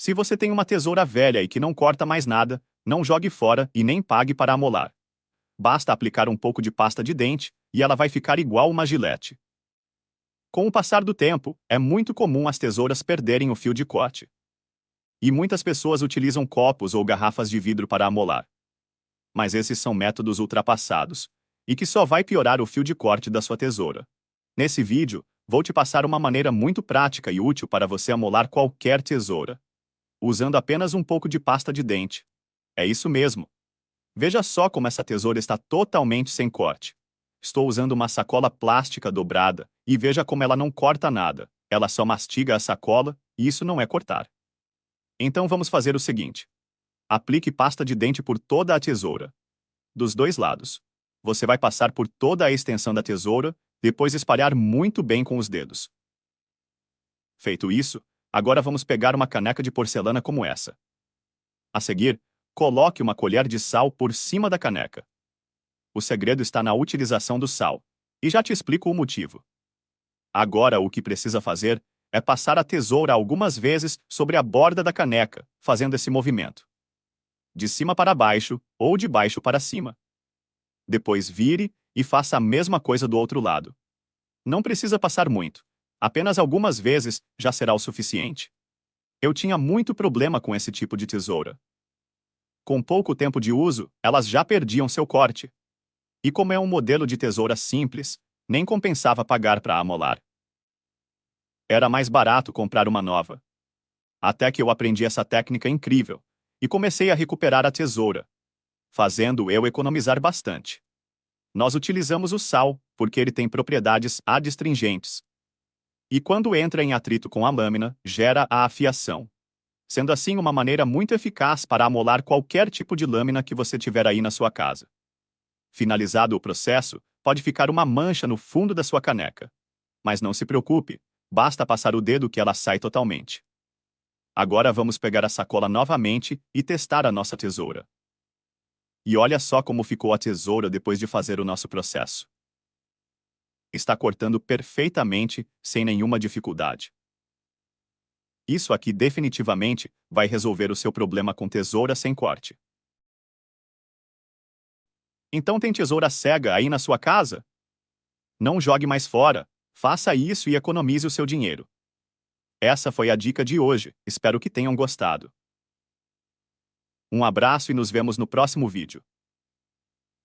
Se você tem uma tesoura velha e que não corta mais nada, não jogue fora e nem pague para amolar. Basta aplicar um pouco de pasta de dente e ela vai ficar igual uma gilete. Com o passar do tempo, é muito comum as tesouras perderem o fio de corte. E muitas pessoas utilizam copos ou garrafas de vidro para amolar. Mas esses são métodos ultrapassados, e que só vai piorar o fio de corte da sua tesoura. Nesse vídeo, vou te passar uma maneira muito prática e útil para você amolar qualquer tesoura, usando apenas um pouco de pasta de dente. É isso mesmo. Veja só como essa tesoura está totalmente sem corte. Estou usando uma sacola plástica dobrada, e veja como ela não corta nada. Ela só mastiga a sacola, e isso não é cortar. Então vamos fazer o seguinte. Aplique pasta de dente por toda a tesoura, dos dois lados. Você vai passar por toda a extensão da tesoura, depois espalhar muito bem com os dedos. Feito isso, agora vamos pegar uma caneca de porcelana como essa. A seguir, coloque uma colher de sal por cima da caneca. O segredo está na utilização do sal, e já te explico o motivo. Agora o que precisa fazer é passar a tesoura algumas vezes sobre a borda da caneca, fazendo esse movimento. De cima para baixo ou de baixo para cima. Depois vire e faça a mesma coisa do outro lado. Não precisa passar muito. Apenas algumas vezes já será o suficiente. Eu tinha muito problema com esse tipo de tesoura. Com pouco tempo de uso, elas já perdiam seu corte. E como é um modelo de tesoura simples, nem compensava pagar para amolar. Era mais barato comprar uma nova. Até que eu aprendi essa técnica incrível e comecei a recuperar a tesoura, fazendo eu economizar bastante. Nós utilizamos o sal porque ele tem propriedades adstringentes. E quando entra em atrito com a lâmina, gera a afiação, sendo assim uma maneira muito eficaz para amolar qualquer tipo de lâmina que você tiver aí na sua casa. Finalizado o processo, pode ficar uma mancha no fundo da sua caneca. Mas não se preocupe, basta passar o dedo que ela sai totalmente. Agora vamos pegar a sacola novamente e testar a nossa tesoura. E olha só como ficou a tesoura depois de fazer o nosso processo. Está cortando perfeitamente, sem nenhuma dificuldade. Isso aqui definitivamente vai resolver o seu problema com tesoura sem corte. Então tem tesoura cega aí na sua casa? Não jogue mais fora, faça isso e economize o seu dinheiro. Essa foi a dica de hoje, espero que tenham gostado. Um abraço e nos vemos no próximo vídeo.